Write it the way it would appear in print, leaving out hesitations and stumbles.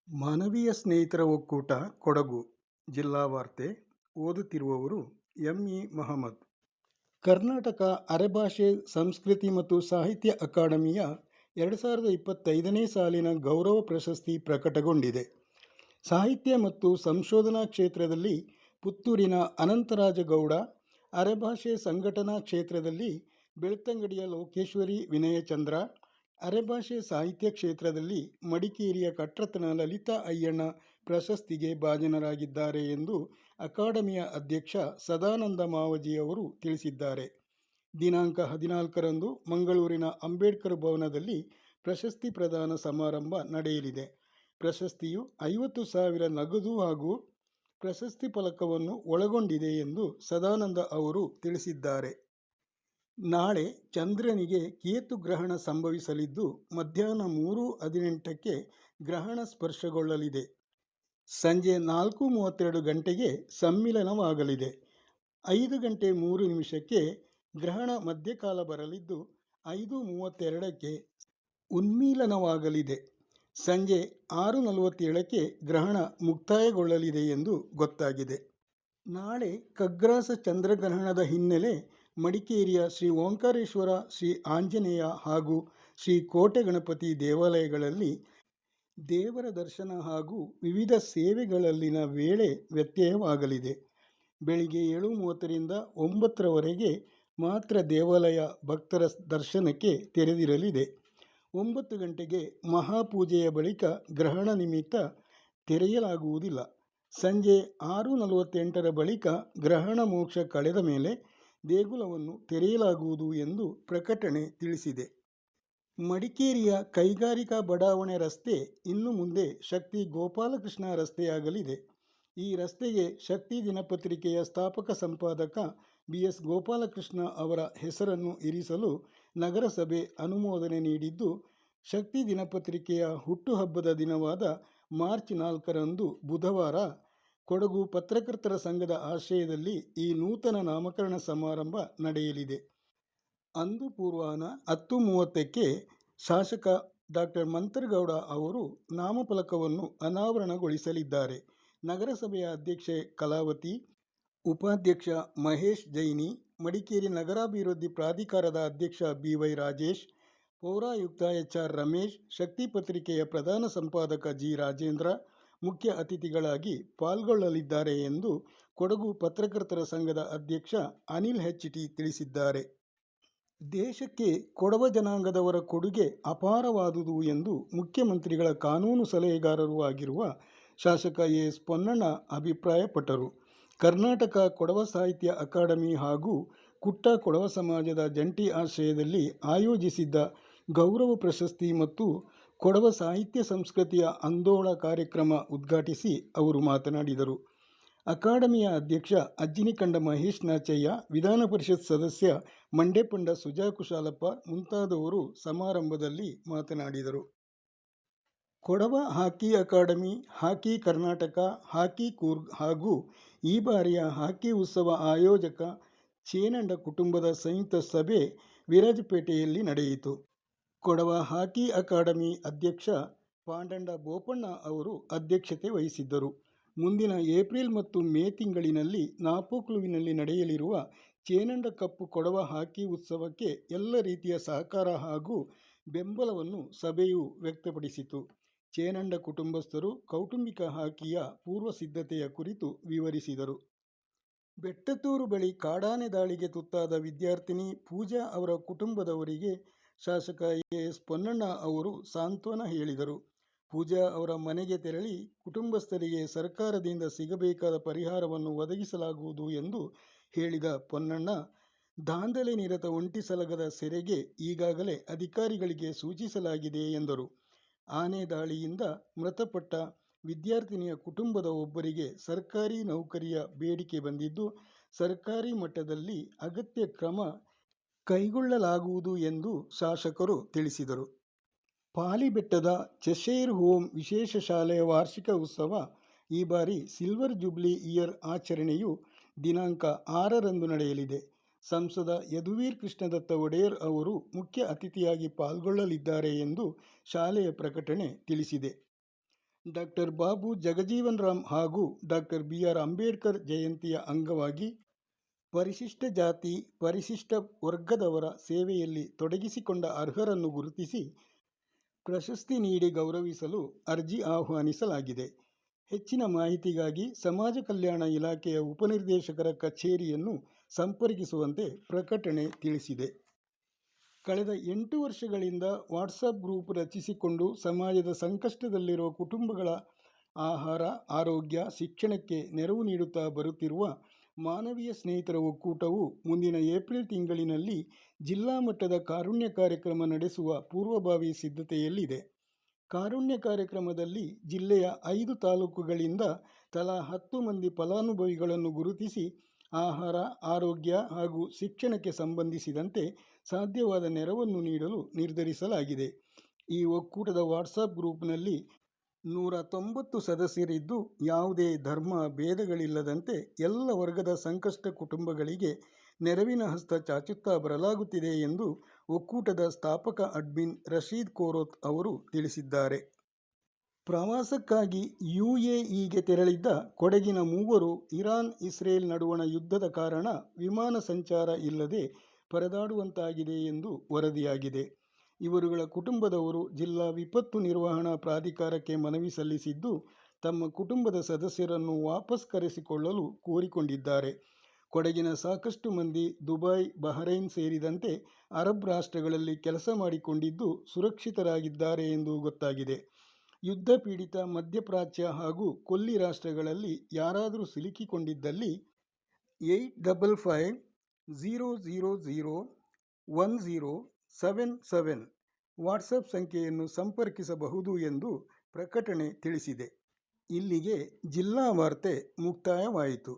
ಮಾನವೀಯ ಸ್ನೇಹಿತರ ಒಕ್ಕೂಟ ಕೊಡಗು ಜಿಲ್ಲಾ ವಾರ್ತೆ ಓದುತ್ತಿರುವವರು ಮಹಮ್ಮದ್. ಕರ್ನಾಟಕ ಅರೆಭಾಷೆ ಸಂಸ್ಕೃತಿ ಮತ್ತು ಸಾಹಿತ್ಯ ಅಕಾಡೆಮಿಯ 2025ನೇ ಸಾಲಿನ ಗೌರವ ಪ್ರಶಸ್ತಿ ಪ್ರಕಟಗೊಂಡಿದೆ. ಸಾಹಿತ್ಯ ಮತ್ತು ಸಂಶೋಧನಾ ಕ್ಷೇತ್ರದಲ್ಲಿ ಪುತ್ತೂರಿನ ಅನಂತರಾಜಗೌಡ, ಅರೆಭಾಷೆ ಸಂಘಟನಾ ಕ್ಷೇತ್ರದಲ್ಲಿ ಬೆಳ್ತಂಗಡಿಯ ಲೋಕೇಶ್ವರಿ ವಿನಯಚಂದ್ರ, ಅರೆಭಾಷೆ ಸಾಹಿತ್ಯ ಕ್ಷೇತ್ರದಲ್ಲಿ ಮಡಿಕೇರಿಯ ಕಟ್ರತನ ಲಲಿತಾ ಅಯ್ಯಣ್ಣ ಪ್ರಶಸ್ತಿಗೆ ಭಾಜನರಾಗಿದ್ದಾರೆ ಎಂದು ಅಕಾಡೆಮಿಯ ಅಧ್ಯಕ್ಷ ಸದಾನಂದ ಮಾವಜಿ ಅವರು ತಿಳಿಸಿದ್ದಾರೆ. ದಿನಾಂಕ 14ರಂದು ಮಂಗಳೂರಿನ ಅಂಬೇಡ್ಕರ್ ಭವನದಲ್ಲಿ ಪ್ರಶಸ್ತಿ ಪ್ರದಾನ ಸಮಾರಂಭ ನಡೆಯಲಿದೆ. ಪ್ರಶಸ್ತಿಯು 50,000 ನಗದು ಹಾಗೂ ಪ್ರಶಸ್ತಿ ಫಲಕವನ್ನು ಒಳಗೊಂಡಿದೆ ಎಂದು ಸದಾನಂದ ಅವರು ತಿಳಿಸಿದ್ದಾರೆ. ನಾಳೆ ಚಂದ್ರನಿಗೆ ಕೇತು ಗ್ರಹಣ ಸಂಭವಿಸಲಿದ್ದು ಮಧ್ಯಾಹ್ನ 3:18ಕ್ಕೆ ಗ್ರಹಣ ಸ್ಪರ್ಶಗೊಳ್ಳಲಿದೆ. ಸಂಜೆ 4:32 ಗಂಟೆಗೆ ಸಮ್ಮಿಲನವಾಗಲಿದೆ. 5:03 ಗ್ರಹಣ ಮಧ್ಯಕಾಲ ಬರಲಿದ್ದು 5:32ಕ್ಕೆ ಉನ್ಮೀಲನವಾಗಲಿದೆ. ಸಂಜೆ 6:47ಕ್ಕೆ ಗ್ರಹಣ ಮುಕ್ತಾಯಗೊಳ್ಳಲಿದೆ ಎಂದು ಗೊತ್ತಾಗಿದೆ. ನಾಳೆ ಖಗ್ರಾಸ ಚಂದ್ರಗ್ರಹಣದ ಹಿನ್ನೆಲೆ ಮಡಿಕೇರಿಯ ಶ್ರೀ ಓಂಕಾರೇಶ್ವರ, ಶ್ರೀ ಆಂಜನೇಯ ಹಾಗೂ ಶ್ರೀ ಕೋಟೆ ಗಣಪತಿ ದೇವಾಲಯಗಳಲ್ಲಿ ದೇವರ ದರ್ಶನ ಹಾಗೂ ವಿವಿಧ ಸೇವೆಗಳಲ್ಲಿನ ವೇಳೆ ವ್ಯತ್ಯಯವಾಗಲಿದೆ. ಬೆಳಿಗ್ಗೆ 7:30ರಿಂದ 9ರವರೆಗೆ ಮಾತ್ರ ದೇವಾಲಯ ಭಕ್ತರ ದರ್ಶನಕ್ಕೆ ತೆರೆದಿರಲಿದೆ. 9 ಗಂಟೆಗೆ ಮಹಾಪೂಜೆಯ ಬಳಿಕ ಗ್ರಹಣ ನಿಮಿತ್ತ ತೆರೆಯಲಾಗುವುದಿಲ್ಲ. ಸಂಜೆ 6:48ರ ಬಳಿಕ ಗ್ರಹಣ ಮೋಕ್ಷ ಕಳೆದ ಮೇಲೆ ದೇಗುಲವನ್ನು ತೆರೆಯಲಾಗುವುದು ಎಂದು ಪ್ರಕಟಣೆ ತಿಳಿಸಿದೆ. ಮಡಿಕೇರಿಯ ಕೈಗಾರಿಕಾ ಬಡಾವಣೆ ರಸ್ತೆ ಇನ್ನು ಮುಂದೆ ಶಕ್ತಿ ಗೋಪಾಲಕೃಷ್ಣ ರಸ್ತೆಯಾಗಲಿದೆ. ಈ ರಸ್ತೆಗೆ ಶಕ್ತಿ ದಿನಪತ್ರಿಕೆಯ ಸ್ಥಾಪಕ ಸಂಪಾದಕ ಬಿ.ಎಸ್. ಗೋಪಾಲಕೃಷ್ಣ ಅವರ ಹೆಸರನ್ನು ಇರಿಸಲು ನಗರಸಭೆ ಅನುಮೋದನೆ ನೀಡಿದ್ದು, ಶಕ್ತಿ ದಿನಪತ್ರಿಕೆಯ ಹುಟ್ಟುಹಬ್ಬದ ದಿನವಾದ ಮಾರ್ಚ್ 4ರಂದು ಬುಧವಾರ ಕೊಡಗು ಪತ್ರಕರ್ತರ ಸಂಘದ ಆಶ್ರಯದಲ್ಲಿ ಈ ನೂತನ ನಾಮಕರಣ ಸಮಾರಂಭ ನಡೆಯಲಿದೆ. ಅಂದು ಪೂರ್ವಾಹ್ನ 10:30ಕ್ಕೆ ಶಾಸಕ ಡಾ. ಮಂತರಗೌಡ ಅವರು ನಾಮಫಲಕವನ್ನು ಅನಾವರಣಗೊಳಿಸಲಿದ್ದಾರೆ. ನಗರಸಭೆಯ ಅಧ್ಯಕ್ಷೆ ಕಲಾವತಿ, ಉಪಾಧ್ಯಕ್ಷ ಮಹೇಶ್ ಜೈನಿ, ಮಡಿಕೇರಿ ನಗರಾಭಿವೃದ್ಧಿ ಪ್ರಾಧಿಕಾರದ ಅಧ್ಯಕ್ಷ ಬಿ.ವೈ. ರಾಜೇಶ್, ಪೌರಾಯುಕ್ತ ಎಚ್.ಆರ್. ರಮೇಶ್, ಶಕ್ತಿ ಪತ್ರಿಕೆಯ ಪ್ರಧಾನ ಸಂಪಾದಕ ಜಿ. ರಾಜೇಂದ್ರ ಮುಖ್ಯ ಅತಿಥಿಗಳಾಗಿ ಪಾಲ್ಗೊಳ್ಳಲಿದ್ದಾರೆ ಎಂದು ಕೊಡಗು ಪತ್ರಕರ್ತರ ಸಂಘದ ಅಧ್ಯಕ್ಷ ಅನಿಲ್ ಎಚ್.ಟಿ. ತಿಳಿಸಿದ್ದಾರೆ. ದೇಶಕ್ಕೆ ಕೊಡವ ಜನಾಂಗದವರ ಕೊಡುಗೆ ಅಪಾರವಾದುದು ಎಂದು ಮುಖ್ಯಮಂತ್ರಿಗಳ ಕಾನೂನು ಸಲಹೆಗಾರರೂ ಆಗಿರುವ ಶಾಸಕ ಎಸ್. ಪೊನ್ನಣ್ಣ ಅಭಿಪ್ರಾಯಪಟ್ಟರು. ಕರ್ನಾಟಕ ಕೊಡವ ಸಾಹಿತ್ಯ ಅಕಾಡೆಮಿ ಹಾಗೂ ಕುಟ್ಟ ಕೊಡವ ಸಮಾಜದ ಜಂಟಿ ಆಶ್ರಯದಲ್ಲಿ ಆಯೋಜಿಸಿದ್ದ ಗೌರವ ಪ್ರಶಸ್ತಿ ಮತ್ತು ಕೊಡವ ಸಾಹಿತ್ಯ ಸಂಸ್ಕೃತಿಯ ಅಂದೋಳ ಕಾರ್ಯಕ್ರಮ ಉದ್ಘಾಟಿಸಿ ಅವರು ಮಾತನಾಡಿದರು. ಅಕಾಡೆಮಿಯ ಅಧ್ಯಕ್ಷ ಅಜ್ಜಿನಿಕಂಡ ಮಹೇಶ್ ನಾಚಯ್ಯ, ವಿಧಾನ ಪರಿಷತ್ ಸದಸ್ಯ ಮಂಡೇಪಂಡ ಸುಜಾ ಕುಶಾಲಪ್ಪ ಮುಂತಾದವರು ಸಮಾರಂಭದಲ್ಲಿ ಮಾತನಾಡಿದರು. ಕೊಡವ ಹಾಕಿ ಅಕಾಡೆಮಿ, ಹಾಕಿ ಕರ್ನಾಟಕ, ಹಾಕಿ ಕೂರ್ಗ್ ಹಾಗೂ ಈ ಬಾರಿಯ ಹಾಕಿ ಉತ್ಸವ ಆಯೋಜಕ ಚೇನಂಡ ಕುಟುಂಬದ ಸಂಯುಕ್ತ ಸಭೆ ವಿರಾಜಪೇಟೆಯಲ್ಲಿ ನಡೆಯಿತು. ಕೊಡವ ಹಾಕಿ ಅಕಾಡೆಮಿ ಅಧ್ಯಕ್ಷ ಪಾಂಡಂಡ ಬೋಪಣ್ಣ ಅವರು ಅಧ್ಯಕ್ಷತೆ ವಹಿಸಿದ್ದರು. ಮುಂದಿನ ಏಪ್ರಿಲ್ ಮತ್ತು ಮೇ ತಿಂಗಳಿನಲ್ಲಿ ನಾಪೋಕ್ಲುವಿನಲ್ಲಿ ನಡೆಯಲಿರುವ ಚೇನಂಡ ಕಪ್ ಕೊಡವ ಹಾಕಿ ಉತ್ಸವಕ್ಕೆ ಎಲ್ಲ ರೀತಿಯ ಸಹಕಾರ ಹಾಗೂ ಬೆಂಬಲವನ್ನು ಸಭೆಯು ವ್ಯಕ್ತಪಡಿಸಿತು. ಚೇನಂಡ ಕುಟುಂಬಸ್ಥರು ಕೌಟುಂಬಿಕ ಹಾಕಿಯ ಪೂರ್ವ ಸಿದ್ಧತೆಯ ಕುರಿತು ವಿವರಿಸಿದರು. ಬೆಟ್ಟತೂರು ಬಳಿ ಕಾಡಾನೆ ದಾಳಿಗೆ ತುತ್ತಾದ ವಿದ್ಯಾರ್ಥಿನಿ ಪೂಜಾ ಅವರ ಕುಟುಂಬದವರಿಗೆ ಶಾಸಕ ಎಸ್. ಪೊನ್ನಣ್ಣ ಅವರು ಸಾಂತ್ವನ ಹೇಳಿದರು. ಪೂಜಾ ಅವರ ಮನೆಗೆ ತೆರಳಿ ಕುಟುಂಬಸ್ಥರಿಗೆ ಸರ್ಕಾರದಿಂದ ಸಿಗಬೇಕಾದ ಪರಿಹಾರವನ್ನು ಒದಗಿಸಲಾಗುವುದು ಎಂದು ಹೇಳಿದ ಪೊನ್ನಣ್ಣ, ದಾಂಧಲೆ ನಿರತ ಒಂಟಿ ಸಲಗದ ಸೆರೆಗೆ ಈಗಾಗಲೇ ಅಧಿಕಾರಿಗಳಿಗೆ ಸೂಚಿಸಲಾಗಿದೆ ಎಂದರು. ಆನೆ ದಾಳಿಯಿಂದ ಮೃತಪಟ್ಟ ವಿದ್ಯಾರ್ಥಿನಿಯ ಕುಟುಂಬದ ಒಬ್ಬರಿಗೆ ಸರ್ಕಾರಿ ನೌಕರಿಯ ಬೇಡಿಕೆ ಬಂದಿದ್ದು, ಸರ್ಕಾರಿ ಮಟ್ಟದಲ್ಲಿ ಅಗತ್ಯ ಕ್ರಮ ಕೈಗೊಳ್ಳಲಾಗುವುದು ಎಂದು ಶಾಸಕರು ತಿಳಿಸಿದರು. ಪಾಲಿಬೆಟ್ಟದ ಚೆಶೈರ್ ಹೋಮ್ ವಿಶೇಷ ಶಾಲೆಯ ವಾರ್ಷಿಕ ಉತ್ಸವ ಈ ಬಾರಿ ಸಿಲ್ವರ್ ಜೂಬ್ಲಿ ಇಯರ್ ಆಚರಣೆಯು ದಿನಾಂಕ 6ರಂದು ನಡೆಯಲಿದೆ. ಸಂಸದ ಯದುವೀರ್ ಕೃಷ್ಣದತ್ತ ಒಡೆಯರ್ ಅವರು ಮುಖ್ಯ ಅತಿಥಿಯಾಗಿ ಪಾಲ್ಗೊಳ್ಳಲಿದ್ದಾರೆ ಎಂದು ಶಾಲೆಯ ಪ್ರಕಟಣೆ ತಿಳಿಸಿದೆ. ಡಾಕ್ಟರ್ ಬಾಬು ಜಗಜೀವನ್ ರಾಮ್ ಹಾಗೂ ಡಾಕ್ಟರ್ BR ಅಂಬೇಡ್ಕರ್ ಜಯಂತಿಯ ಅಂಗವಾಗಿ ಪರಿಶಿಷ್ಟ ಜಾತಿ ಪರಿಶಿಷ್ಟ ವರ್ಗದವರ ಸೇವೆಯಲ್ಲಿ ತೊಡಗಿಸಿಕೊಂಡ ಅರ್ಹರನ್ನು ಗುರುತಿಸಿ ಪ್ರಶಸ್ತಿ ನೀಡಿ ಗೌರವಿಸಲು ಅರ್ಜಿ ಆಹ್ವಾನಿಸಲಾಗಿದೆ. ಹೆಚ್ಚಿನ ಮಾಹಿತಿಗಾಗಿ ಸಮಾಜ ಕಲ್ಯಾಣ ಇಲಾಖೆಯ ಉಪನಿರ್ದೇಶಕರ ಕಚೇರಿಯನ್ನು ಸಂಪರ್ಕಿಸುವಂತೆ ಪ್ರಕಟಣೆ ತಿಳಿಸಿದೆ. ಕಳೆದ 8 ವರ್ಷಗಳಿಂದ ವಾಟ್ಸಪ್ ಗ್ರೂಪ್ ರಚಿಸಿಕೊಂಡು ಸಮಾಜದ ಸಂಕಷ್ಟದಲ್ಲಿರುವ ಕುಟುಂಬಗಳ ಆಹಾರ, ಆರೋಗ್ಯ, ಶಿಕ್ಷಣಕ್ಕೆ ನೆರವು ನೀಡುತ್ತಾ ಬರುತ್ತಿರುವ ಮಾನವೀಯ ಸ್ನೇಹಿತರ ಒಕ್ಕೂಟವು ಮುಂದಿನ ಏಪ್ರಿಲ್ ತಿಂಗಳಿನಲ್ಲಿ ಜಿಲ್ಲಾ ಮಟ್ಟದ ಕಾರುಣ್ಯ ಕಾರ್ಯಕ್ರಮ ನಡೆಸುವ ಪೂರ್ವಭಾವಿ ಸಿದ್ಧತೆಯಲ್ಲಿದೆ. ಕಾರುಣ್ಯ ಕಾರ್ಯಕ್ರಮದಲ್ಲಿ ಜಿಲ್ಲೆಯ 5 ತಾಲೂಕುಗಳಿಂದ ತಲಾ 10 ಮಂದಿ ಫಲಾನುಭವಿಗಳನ್ನು ಗುರುತಿಸಿ ಆಹಾರ, ಆರೋಗ್ಯ ಹಾಗೂ ಶಿಕ್ಷಣಕ್ಕೆ ಸಂಬಂಧಿಸಿದಂತೆ ಸಾಧ್ಯವಾದ ನೆರವನ್ನು ನೀಡಲು ನಿರ್ಧರಿಸಲಾಗಿದೆ. ಈ ಒಕ್ಕೂಟದ ವಾಟ್ಸಪ್ ಗ್ರೂಪ್ನಲ್ಲಿ 190 ಸದಸ್ಯರಿದ್ದು ಯಾವುದೇ ಧರ್ಮ ಭೇದಗಳಿಲ್ಲದಂತೆ ಎಲ್ಲ ವರ್ಗದ ಸಂಕಷ್ಟ ಕುಟುಂಬಗಳಿಗೆ ನೆರವಿನ ಹಸ್ತ ಚಾಚುತ್ತಾ ಬರಲಾಗುತ್ತಿದೆ ಎಂದು ಒಕ್ಕೂಟದ ಸ್ಥಾಪಕ ಅಡ್ಮಿನ್ ರಶೀದ್ ಕೋರೋತ್ ಅವರು ತಿಳಿಸಿದ್ದಾರೆ. ಪ್ರವಾಸಕ್ಕಾಗಿ UAEಗೆ ತೆರಳಿದ್ದ ಕೊಡಗಿನ ಮೂವರು ಇರಾನ್ ಇಸ್ರೇಲ್ ನಡುವಣ ಯುದ್ಧದ ಕಾರಣ ವಿಮಾನ ಸಂಚಾರ ಇಲ್ಲದೆ ಪರದಾಡುವಂತಾಗಿದೆ ಎಂದು ವರದಿಯಾಗಿದೆ. ಇವರುಗಳ ಕುಟುಂಬದವರು ಜಿಲ್ಲಾ ವಿಪತ್ತು ನಿರ್ವಹಣಾ ಪ್ರಾಧಿಕಾರಕ್ಕೆ ಮನವಿ ಸಲ್ಲಿಸಿದ್ದು ತಮ್ಮ ಕುಟುಂಬದ ಸದಸ್ಯರನ್ನು ವಾಪಸ್ ಕರೆಸಿಕೊಳ್ಳಲು ಕೋರಿಕೊಂಡಿದ್ದಾರೆ. ಕೊಡಗಿನ ಸಾಕಷ್ಟು ಮಂದಿ ದುಬೈ, ಬಹರೈನ್ ಸೇರಿದಂತೆ ಅರಬ್ ರಾಷ್ಟ್ರಗಳಲ್ಲಿ ಕೆಲಸ ಮಾಡಿಕೊಂಡಿದ್ದು ಸುರಕ್ಷಿತರಾಗಿದ್ದಾರೆ ಎಂದು ಗೊತ್ತಾಗಿದೆ. ಯುದ್ಧ ಪೀಡಿತ ಮಧ್ಯಪ್ರಾಚ್ಯ ಹಾಗೂ ಕೊಲ್ಲಿ ರಾಷ್ಟ್ರಗಳಲ್ಲಿ ಯಾರಾದರೂ ಸಿಲುಕಿಕೊಂಡಿದ್ದಲ್ಲಿ 8550001077 ವಾಟ್ಸಪ್ ಸಂಖ್ಯೆಯನ್ನು ಸಂಪರ್ಕಿಸಬಹುದು ಎಂದು ಪ್ರಕಟಣೆ ತಿಳಿಸಿದೆ. ಇಲ್ಲಿಗೆ ಜಿಲ್ಲಾ ವಾರ್ತೆ ಮುಕ್ತಾಯವಾಯಿತು.